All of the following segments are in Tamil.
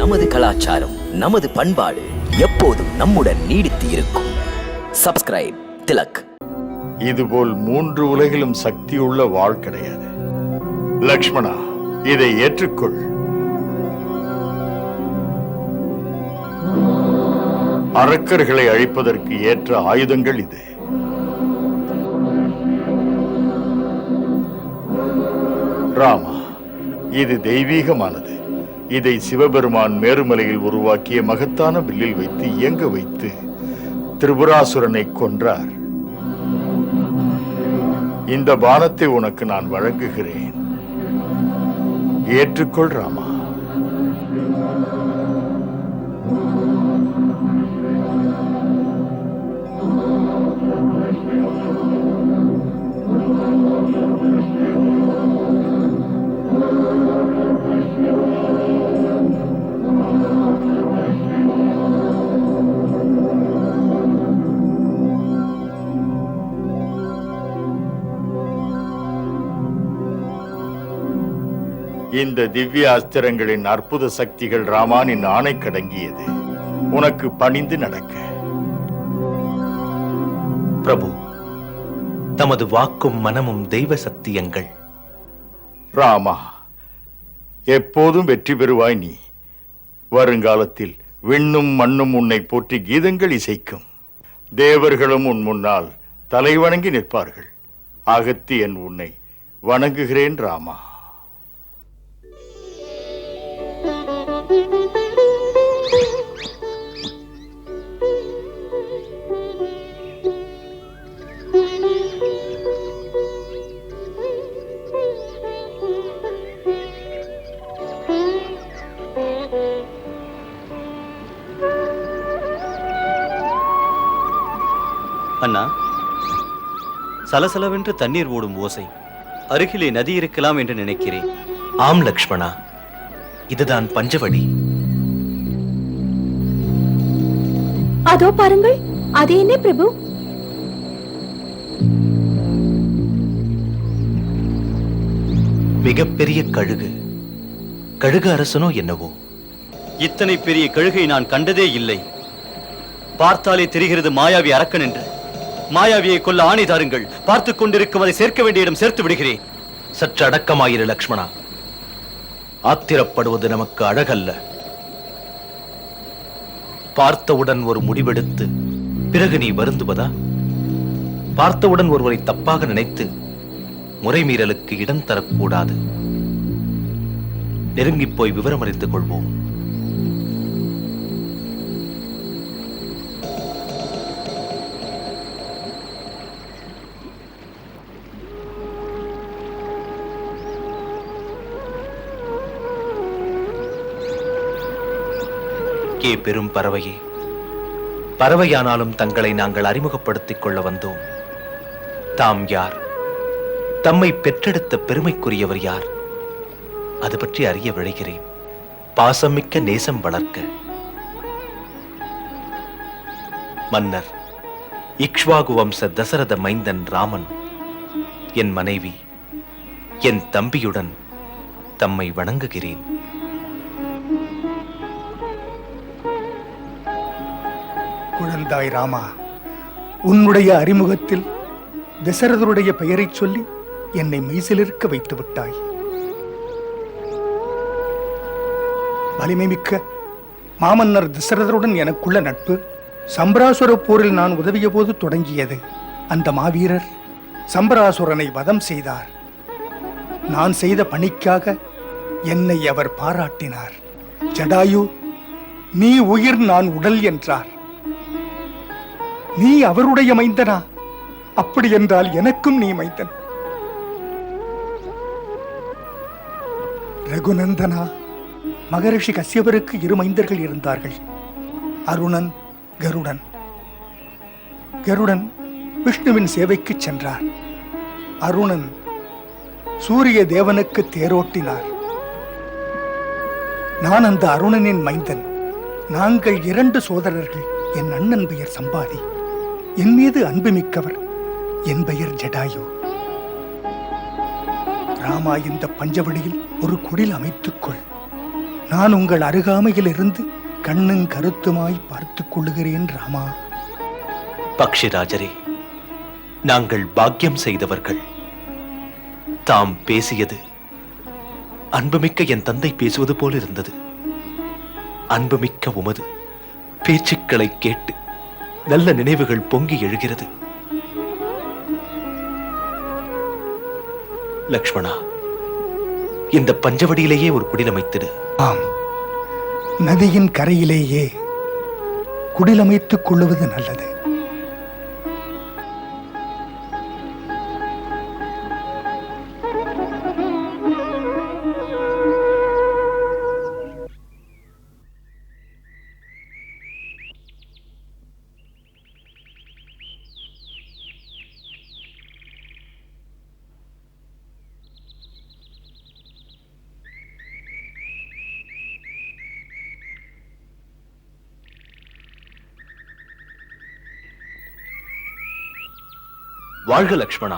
நமது கலாச்சாரம், நமது பண்பாடு எப்போதும் நம்முடன் நீடித்து இருக்கும். சப்ஸ்கிரைப் திலக். இதுபோல் 3 உலகிலும் சக்தியுள்ள வாள் கிடையாது. லக்ஷ்மணா, இதை ஏற்றுக்கொள். அரக்கர்களை அழிப்பதற்கு ஏற்ற ஆயுதங்கள் இது. ராமா, இது தெய்வீகமானது. இதை சிவபெருமான் மேருமலையில் உருவாக்கிய மகத்தான வில்லில் வைத்து இயங்க வைத்து திரிபுராசுரனை கொன்றார். இந்த பானத்தை உனக்கு நான் வழங்குகிறேன். ஏற்றுக்கொள் ராமா. இந்த திவ்ய அஸ்திரங்களின் அற்புத சக்திகள் ராமானின் ஆணை கடங்கியது. உனக்கு பணிந்து நடக்க. பிரபு, தமது வாக்கும் மனமும் தெய்வ சத்தியங்கள். ராமா, எப்போதும் வெற்றி பெறுவாய் நீ. வருங்காலத்தில் விண்ணும் மண்ணும் உன்னை போற்றி கீதங்கள் இசைக்கும். தேவர்களும் உன் முன்னால் தலைவணங்கி நிற்பார்கள். அகத்தியன் உன்னை வணங்குகிறேன் ராமா. அண்ணா, சலசலவென்று தண்ணீர் ஓடும் ஓசை. அருகிலே நதி இருக்கலாம் என்று நினைக்கிறேன். ஆம் லக்ஷ்மணா, இதுதான் பஞ்சவடி. அதோ பாருங்கள், அது என்ன பிரபு? மிகப்பெரிய கழுகு. கழுகு அரசனோ என்னவோ. இத்தனை பெரிய கழுகை நான் கண்டதே இல்லை. பார்த்தாலே தெரிகிறது மாயாவி அரக்கன் என்று. மாயாவியை கொல்ல ஆணை தாருங்கள். பார்த்துக் கொண்டிருக்கும் அதை சேர்க்க வேண்டிய இடம் சேர்த்து விடுகிறேன். சற்று அடக்கமாயிரு லக்ஷ்மணா. ஆத்திரப்படுவது நமக்கு அழகல்ல. பார்த்தவுடன் ஒரு முடிவெடுத்து பிறகு நீ வருந்துவதா? பார்த்தவுடன் ஒருவரை தப்பாக நினைத்து முறைமீறலுக்கு இடம் தரக்கூடாது. நெருங்கிப் போய் விவரம் அறிந்து கொள்வோம். பெரும் பறவையே, பறவையானாலும் தங்களை நாங்கள் அறிமுகப்படுத்திக் கொள்ள வந்தோம். தாம் யார்? தம்மை பெற்றெடுத்த பெருமைக்குரியவர் யார்? அது பற்றி அறிய விழைகிறேன். பாசமிக்க நேசம் வளர்க்க. மன்னர் இக்ஷ்வாகு வம்ச தசரத மைந்தன் ராமன் என் மனைவி, என் தம்பியுடன் தம்மை வணங்குகிறேன். குழந்தாய் ராமா, உன்னுடைய அறிமுகத்தில் தசரதருடைய பெயரைச் சொல்லி என்னை மெய்சிலிருக்க வைத்து விட்டாய். வலிமை மிக்க மாமன்னர் தசரதருடன் எனக்குள்ள நட்பு சம்பராசுர போரில் நான் உதவிய போது தொடங்கியது. அந்த மாவீரர் சம்பராசுரனை வதம் செய்தார். நான் செய்த பணிக்காக என்னை அவர் பாராட்டினார். ஜடாயு, நீ உயிர் நான் உடல் என்றார். நீ அவருடைய மைந்தனா? அப்படி என்றால் எனக்கும் நீ மைந்தன். ரகுநந்தனா, மகரிஷி கஸ்யபருக்கு 2 மைந்தர்கள் இருந்தார்கள். அருணன், கருடன். கருடன் விஷ்ணுவின் சேவைக்கு சென்றார். அருணன் சூரிய தேவனுக்கு தேரோட்டினார். நான் அந்த அருணனின் மைந்தன். நாங்கள் 2 சோதரர்கள். என் அண்ணன் பெயர் சம்பாதி. என் மீது அன்புமிக்கவர். என் பெயர் ஜடாயு. ராமா, இந்த பஞ்சவடியில் ஒரு குடில் அமைத்துக்கொள். நான் உங்கள் அருகாமையில் இருந்து கண்ணும் கருத்துமாய் பார்த்துக் கொள்ளுகிறேன் ராமா. பக்ஷிராஜரே, நாங்கள் பாக்கியம் செய்தவர்கள். தாம் பேசியது அன்புமிக்க என் தந்தை பேசுவது போல் இருந்தது. அன்புமிக்க உமது பேச்சுக்களை கேட்டு நல்ல நினைவுகள் பொங்கி எழுகிறது. லக்ஷ்மணா, இந்த பஞ்சவடியிலேயே ஒரு குடிலமைத்திடு. ஆம், நதியின் கரையிலேயே குடிலமைத்துக் கொள்ளுவது நல்லது. வாழ்க லக்ஷ்மணா,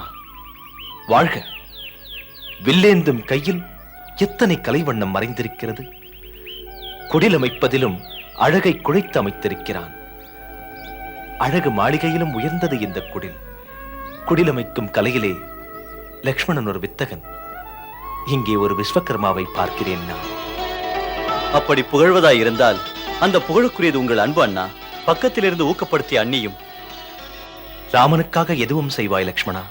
வாழ்க. வில்லேந்தும் கையில் எத்தனை கலைவண்ணம் மறைந்திருக்கிறது. குடிலமைப்பதிலும் அழகை குழைத்து அமைத்திருக்கிறான். அழகு மாளிகையிலும் உயர்ந்தது இந்த குடில். குடிலமைக்கும் கலையிலே லக்ஷ்மணன் ஒரு வித்தகன். இங்கே ஒரு விஸ்வகர்மாவை பார்க்கிறேன் நான். அப்படி புகழ்வதாய் இருந்தால் அந்த புகழுக்குரியது உங்கள் அன்பு அண்ணா. பக்கத்திலிருந்து ஊக்கப்படுத்திய அண்ணியும். ராமனுக்காக எதுவும் செய்வாய் லக்ஷ்மணா.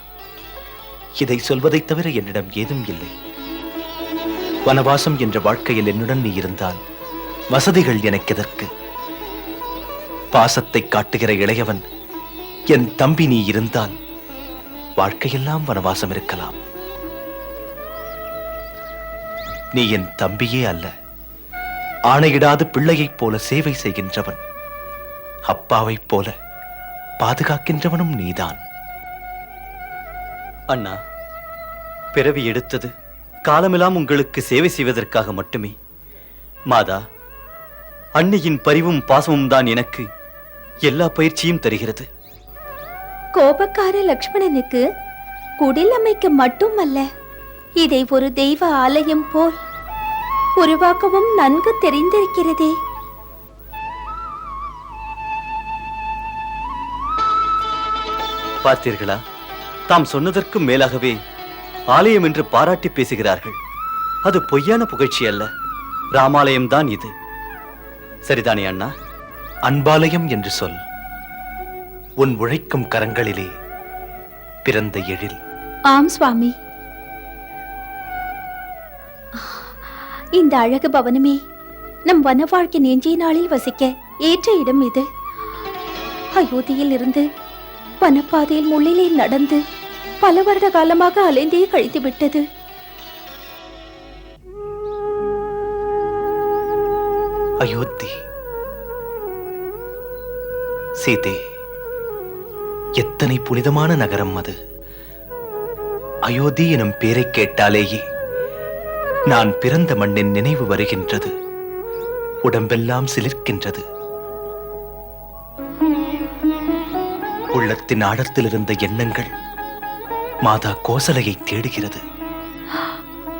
இதை சொல்வதைத் தவிர என்னிடம் ஏதும் இல்லை. வனவாசம் என்ற வாழ்க்கையில் என்னுடன் நீ இருந்தால் வசதிகள் எனக்கு எதற்கு? பாசத்தை காட்டுகிற இளையவன் என் தம்பி நீ இருந்தால் வாழ்க்கையெல்லாம் வனவாசம் இருக்கலாம். நீ என் தம்பியே அல்ல, ஆணையிடாது பிள்ளையைப் போல சேவை செய்கின்றவன். அப்பாவைப் போல பாதுகாக்கின்றவனும் நீதான். அண்ணா, பிறவி எடுத்தது காலமெல்லாம் உங்களுக்கு சேவை செய்வதற்காக மட்டுமே. மாதா, அன்னையின் பரிவும் பாசமும் தான் எனக்கு எல்லா பயிற்சியும் தருகிறது. கோபக்கார லக்ஷ்மணனுக்கு குடில் அமைக்க மட்டுமல்ல, இதை ஒரு தெய்வ ஆலயம் போல் உருவாக்கவும் நன்கு தெரிந்திருக்கிறதே. பார்த்தீர்களா, தாம் சொன்னதற்கும் மேலாகவே ஆலயம் என்று பாராட்டி பேசுகிறார்கள். அது பொய்யான புகழ்ச்சி அல்ல, ராமாலயம் தான் இது. சரிதானே அண்ணா? அன்பாலயம் என்று சொல். உன் உழைக்கும் கரங்களிலே பிறந்த எழில். ஆம் சுவாமி. இந்த அழகு பவனமே நம் வன வாழ்க்கை நெஞ்சிய நாளில் வசிக்க ஏற்ற இடம் இது. அயோத்தியில் இருந்து வனப்பாதையில் முள்ளிலே நடந்து பல வருட காலமாக அலைந்தே கழித்து விட்டது. அயோத்தி. சீதே, எத்தனை புனிதமான நகரம் அது. அயோத்தி எனும் பேரை கேட்டாலேயே நான் பிறந்த மண்ணின் நினைவு வருகின்றது. உடம்பெல்லாம் சிலிர்க்கின்றது. உள்ளத்தின் ஆழத்தில் இருந்த எண்ணங்கள் மாதா கோசலையை தேடுகிறது.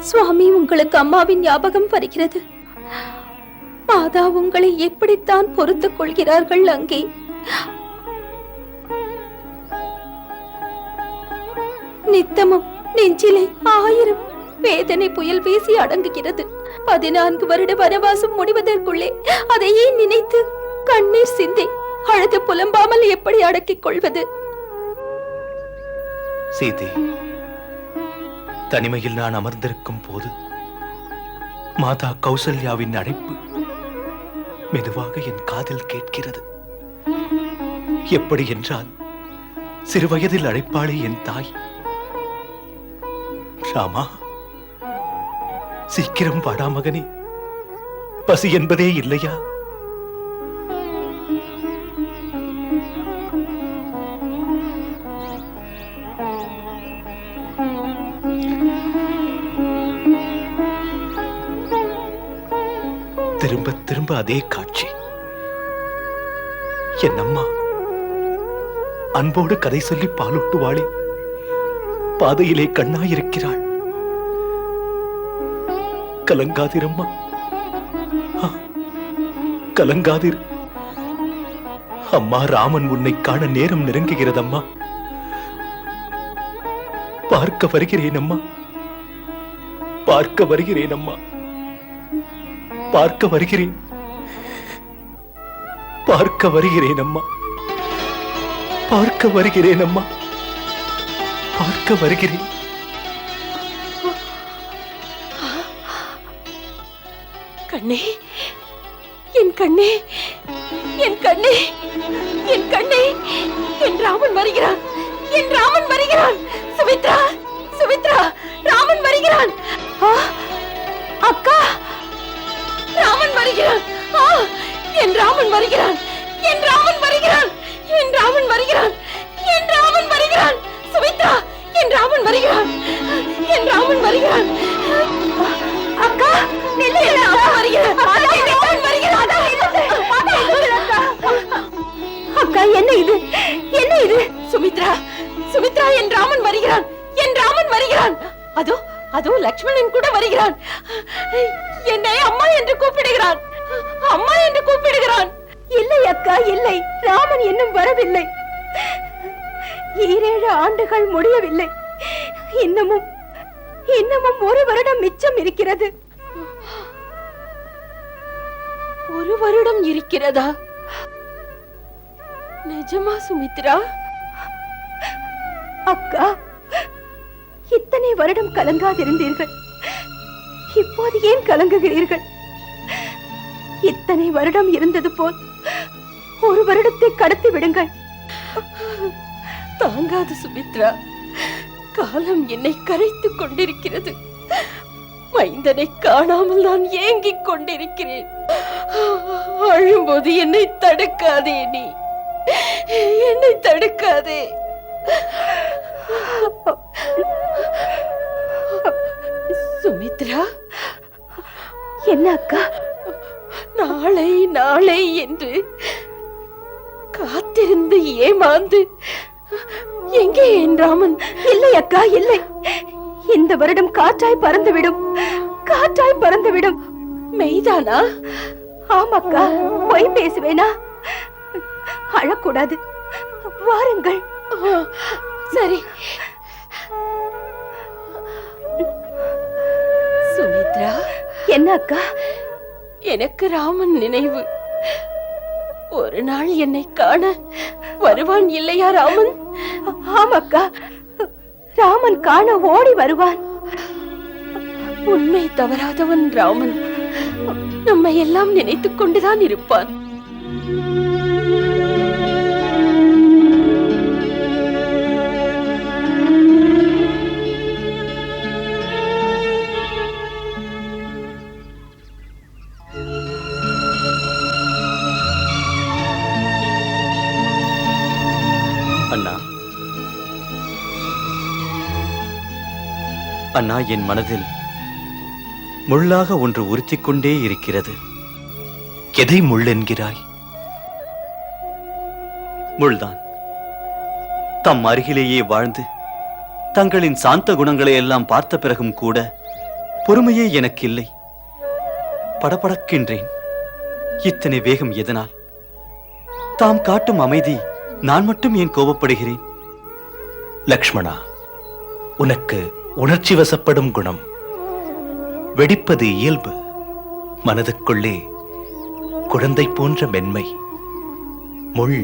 சுவாமி, உங்களுக்கு அம்மாவின் ஞாபகம் வருகிறது. மாதா உங்களை எப்படித்தான் பொறுத்துக் கொள்கிறார்கள் அங்கே. நித்தமும் நெஞ்சிலே 1000 வேதனை புயல் வீசி அடங்குகிறது. 14 வருட வனவாசம் முடிவதற்குள்ளே அதையே நினைத்து கண்ணீர் சிந்தி அழுது புலம்பாமல் எப்படி அடக்கிக் கொள்வது? சீதே, தனிமையில் நான் அமர்ந்திருக்கும் போது மாதா கௌசல்யாவின் அழைப்பு மெதுவாக என் காதில் கேட்கிறது. எப்படி என்றால், சிறுவயதில் அழைப்பாளே என் தாய். ராமா, சீக்கிரம் வாடா மகனே, பசி என்பதே இல்லையா? திரும்ப திரும்ப அதே காட்சி. என் அம்மா அன்போடு கதை சொல்லி பாலூட்டுவாளே, பாதையிலே கண்ணாயிருக்கிறாள். கலங்காதிரம்மா, கலங்காதிரு. அம்மா, ராமன் உன்னை காண நேரம் நெருங்குகிறதம்மா. பார்க்க வருகிறேன் அம்மா, பார்க்க வருகிறேன் அம்மா, பார்க்க வருகிறேன், பார்க்க வருகிறேன் அம்மா, பார்க்க வருகிறேன் அம்மா, பார்க்க வருகிறேன். கண்ணே, என் கண்ணே, என் கண்ணே, என் கண்ணே, என் ராமன் வருகிறான், என் ராமன் வருகிறான். சுமித்ரா, சுமித்ரா, ராமன் வருகிறான். அக்கா, ராமன் வருகிறான். என் ராமன் வருகிறான், என் ராமன் வருகிறான், என் ராமன் வருகிறான், என் ராமன் வருகிறான். சுமித்ரா, என் ராமன் வருகிறான், என் ராமன் வருகிறான். அக்கா, அக்கா, என்ன இது, என்ன இது? சுமித்ரா, சுமித்ரா, என் ராமன் வருகிறான், என் ராமன் வருகிறான். அதோ அதோ லக்ஷ்மணன் கூட வருகிறான். என்னை அம்மா என்று கூப்பிடுகிறான், அம்மா என்று கூப்பிடுகிறான். இல்லை அக்கா, இல்லை, ராமன் இன்னும் வரவில்லை. 7 ஆண்டுகள் முடியவில்லை. இன்னமும் இன்னமும் 1 வருடம் மிச்சம் இருக்கிறது. 1 வருடம் இருக்கிறதா? நிஜமா சுமித்ரா? அக்கா, இத்தனை வருடம் கலங்காதிருந்தீர்கள், இப்போது ஏன் கலங்குகிறீர்கள்? இத்தனை வருடம் இருந்தது போல் 1 வருடத்தை கடத்தி விடுங்கள். தாங்காது சுமித்ரா, காலம் என்னை கரைத்துக் கொண்டிருக்கிறது. மைந்தனை காணாமல் நான் ஏங்கிக் கொண்டிருக்கிறேன். அழும்போது என்னை தடுக்காதே, நீ என்னை தடுக்காதே. சுமித்ரா, என்ன அக்கா? நாளை நாளை என்று காத்திருந்து ஏமாந்து எங்கே என் ராமன்? இல்லை அக்கா, இல்லை. இந்த வருடம் காற்றாய் பறந்துவிடும், காற்றாய் பறந்துவிடும். மெய்தானா? ஆமாக்கா, பொய் பேசுவேனா? அழக்கூடாது, வாருங்கள். சரி. சுமித்ரா, என்ன அக்கா? எனக்கு ராமன் நினைவு. ஒரு நாள் என்னை காண வருவான் இல்லையா ராமன்? ஆமாக்கா, ராமன் காண ஓடி வருவான். உண்மை தவறாதவன் ராமன். நம்மை எல்லாம் நினைத்துக் கொண்டுதான் இருப்பான். அண்ணா, அண்ணா, என் மனதில் முள்ளாக ஒன்று உறுத்திக் கொண்டே இருக்கிறது. எதை முள் என்கிறாய்? முள்தான். தம் அருகிலேயே வாழ்ந்து தங்களின் சாந்த குணங்களை எல்லாம் பார்த்த பிறகும் கூட பொறுமையே எனக்கு இல்லை. படபடக்கின்றேன். இத்தனை வேகம் எதனால்? தாம் காட்டும் அமைதி நான் மட்டும் ஏன் கோபப்படுகிறேன்? லக்ஷ்மணா, உனக்கு உணர்ச்சி வசப்படும் குணம். வெடிப்பது இயல்பு. மனதுக்குள்ளே குழந்தை போன்ற மென்மை. முள்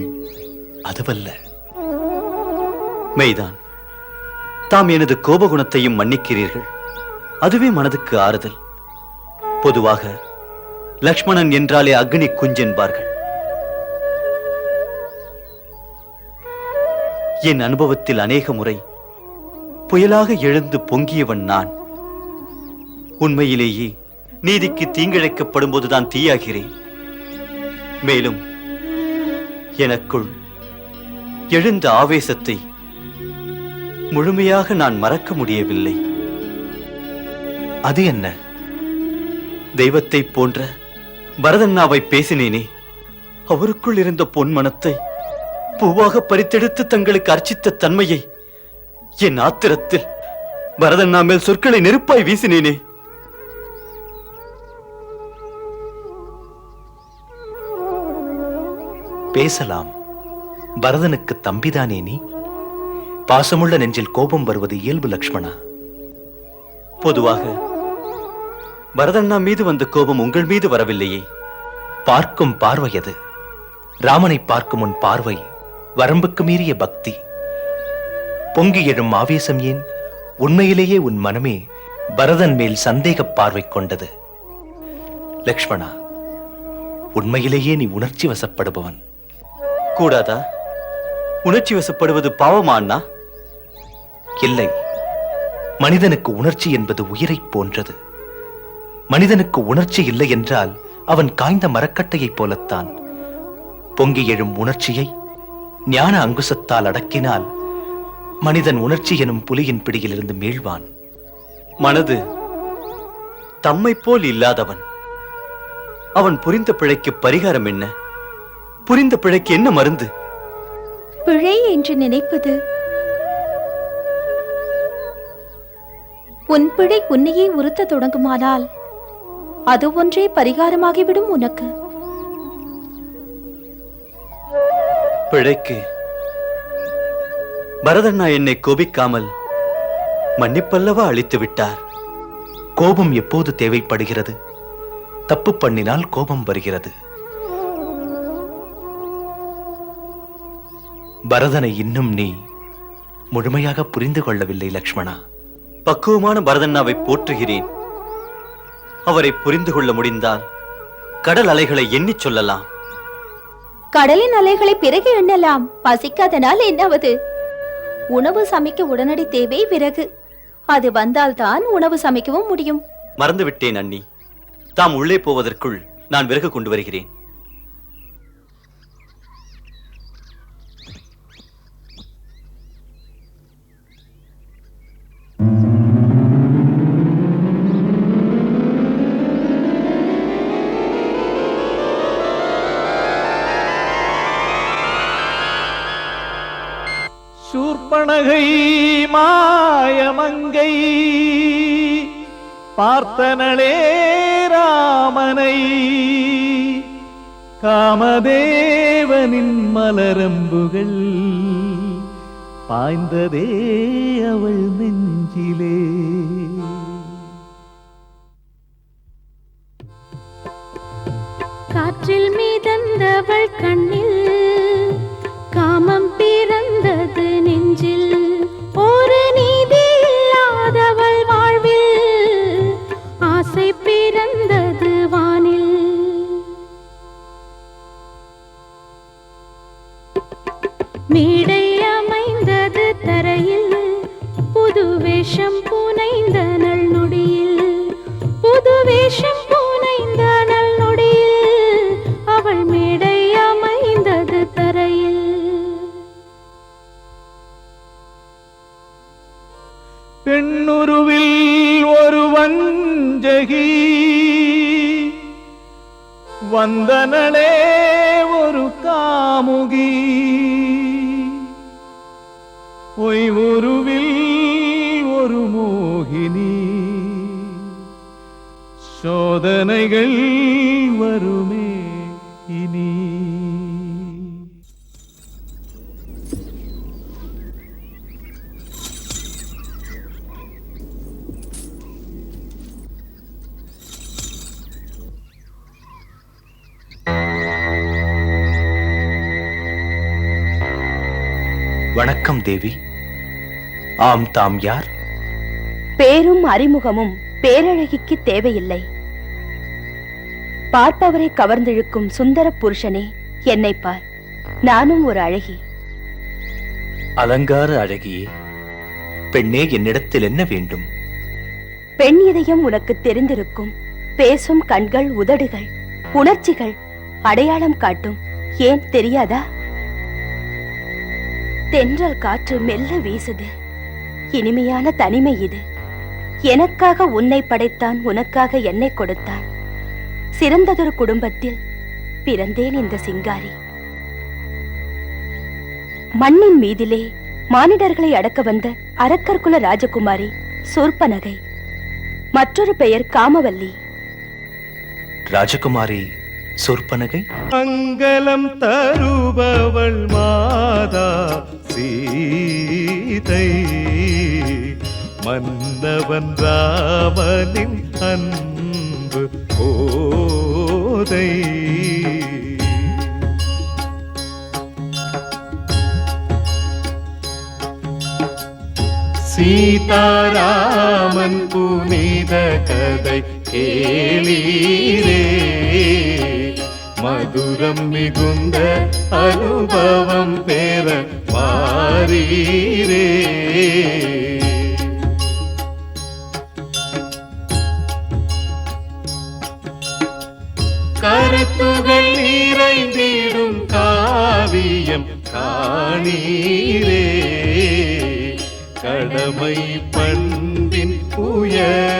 அதுவல்ல. மெய்தான். தாம் எனது கோபகுணத்தையும் மன்னிக்கிறீர்கள். அதுவே மனதுக்கு ஆறுதல். பொதுவாக லக்ஷ்மணன் என்றாலே அக்னி குஞ்சென்பார்கள். என் அனுபவத்தில் அநேக முறை புயலாக எழுந்து பொங்கியவன் நான். உண்மையிலேயே நீதிக்கு தீங்கிழைக்கப்படும் போதுதான் தீயாகிறேன். மேலும் எனக்குள் எழுந்த ஆவேசத்தை முழுமையாக நான் மறக்க முடியவில்லை. அது என்ன? தெய்வத்தை போன்ற பரதண்ணாவை பேசினேனே, அவருக்குள் இருந்த பொன்மனத்தை பூவாக பறித்தெடுத்து தங்களுக்கு அர்ச்சித்த தன்மையை என் ஆத்திரத்தில் பரதண்ணா மேல் சொற்களை நெருப்பாய் வீசினேனே. பேசலாம். பரதனுக்கு தம்பிதானே நீ? பாசமுள்ள நெஞ்சில் கோபம் வருவது இயல்பு லக்ஷ்மணா. பொதுவாக பரதண்ணா மீது வந்த கோபம் உங்கள் மீது வரவில்லையே. பார்க்கும் பார்வை அது. ராமனை பார்க்கும் உன் பார்வை வரம்புக்கு மீறிய பக்தி. பொங்கி எழும் ஆவேசம் ஏன்? உண்மையிலேயே உன் மனமே பரதன் மேல் சந்தேக பார்வை கொண்டது. லக்ஷ்மணா, உண்மையிலேயே நீ உணர்ச்சி வசப்படுபவன். கூடாதா? உணர்ச்சி வசப்படுவது பாவமா அண்ணா? இல்லை, மனிதனுக்கு உணர்ச்சி என்பது உயிரைப் போன்றது. மனிதனுக்கு உணர்ச்சி இல்லை என்றால் அவன் காய்ந்த மரக்கட்டையைப் போலத்தான். பொங்கி எழும் உணர்ச்சியை ஞான அங்குசத்தால் அடக்கினால் மனிதன் உணர்ச்சி எனும் புலியின் பிடியிலிருந்து மீள்வான். மனது தம்மை போல் இல்லாதவன். அவன் புரிந்த பிழைக்கு பரிகாரம் என்ன? புரிந்த பிழைக்கு என்ன மருந்து? பிழை என்று நினைப்பது உன் பிழை உன்னையே உறுத்த தொடங்குமானால் அது ஒன்றே பரிகாரமாகிவிடும் உனக்கு. பிழைக்கு பரதண்ணா என்னை கோபிக்காமல் மன்னிப்பல்லவா அளித்து விட்டார். கோபம் எப்போது தேவைப்படுகிறது? தப்பு பண்ணினால் கோபம் வருகிறது. பரதனை இன்னும் நீ முழுமையாக புரிந்து கொள்ளவில்லை லக்ஷ்மணா. பக்குவமான பரதண்ணாவை போற்றுகிறேன். அவரை புரிந்து கொள்ள முடிந்தால் கடல் அலைகளை எண்ணிச் சொல்லலாம். கடலின் அலைகளை பிறகு எண்ணலாம். பசிக்காதனால் என்னாவது? உணவு சமைக்க உடனடி தேவை விறகு. அது வந்தால்தான் உணவு சமைக்கவும் முடியும். மறந்துவிட்டேன் அண்ணி. தாம் உள்ளே போவதற்குள் நான் விறகு கொண்டு வருகிறேன். சூர்பனகை மாயமங்கை பார்த்தனளே ராமனை, காமதேவனின் மலரம்புகள் பாய்ந்ததே அவள் நெஞ்சிலே. காற்றில் மீதந்தவள் கண்ணில் காமம் பிறந்தது நெஞ்சில். ஒரு நீதி இல்லாதவள் வாழ்வில் ஆசை பிறந்தது வானில். மேடை அமைந்தது தரையில் புது வேஷம் புனைந்த நல் நொடியில். புது வேஷம் புனைந்த நல் நொடியில் அவள் மேடை அமைந்தது தரையில். பெண்ணுருவில் ஒரு வஞ்சகி வந்தனளே ஒரு காமுகி. பொய்வுருவில் ஒரு மோகினி. சோதனைகள் வருமே இனி. வணக்கம் தேவி. ஆம், தாம் யார்? பேரும் அறிமுகமும் பேரழகிக்கு தேவையில்லை. பார்ப்பவரை கவர்ந்திழுக்கும் சுந்தர புருஷனே, என்னை பார். நானும் ஒரு அழகி. அலங்கார அழகியே, பெண்ணே, என்னிடத்தில் என்ன வேண்டும்? பெண் இதயம் உனக்கு தெரிந்திருக்கும். பேசும் கண்கள், உதடுகள், உணர்ச்சிகள் அடையாளம் காட்டும். ஏன் தெரியாதா? தென்றல் காற்று மெல்ல வீசுது. இனிமையான தனிமை இது. எனக்காக உன்னை படைத்தான், உனக்காக என்னை கொடுத்தான். சிறந்ததொரு குடும்பத்தில் பிறந்தேன் இந்த சிங்காரி. மண்ணின் மீதிலே மானிடர்களை அடக்க வந்த அரக்கர்குல ராஜகுமாரி சூர்பனகை. மற்றொரு பெயர் காமவல்லி. ராஜகுமாரி சொற்பனகை மங்களம் தருபவள் மாதா சீதை, மன்னவன் ராமனின் அன்பு போதை. சீதாராமன் புனித கதை கேளீரே, மதுரம் மிகுந்த அனுபவம் பெற வாரீரே. கருத்துகள் நிறைந்திடும் காவியம் காணீரே, கடமை பண்பின் உயர்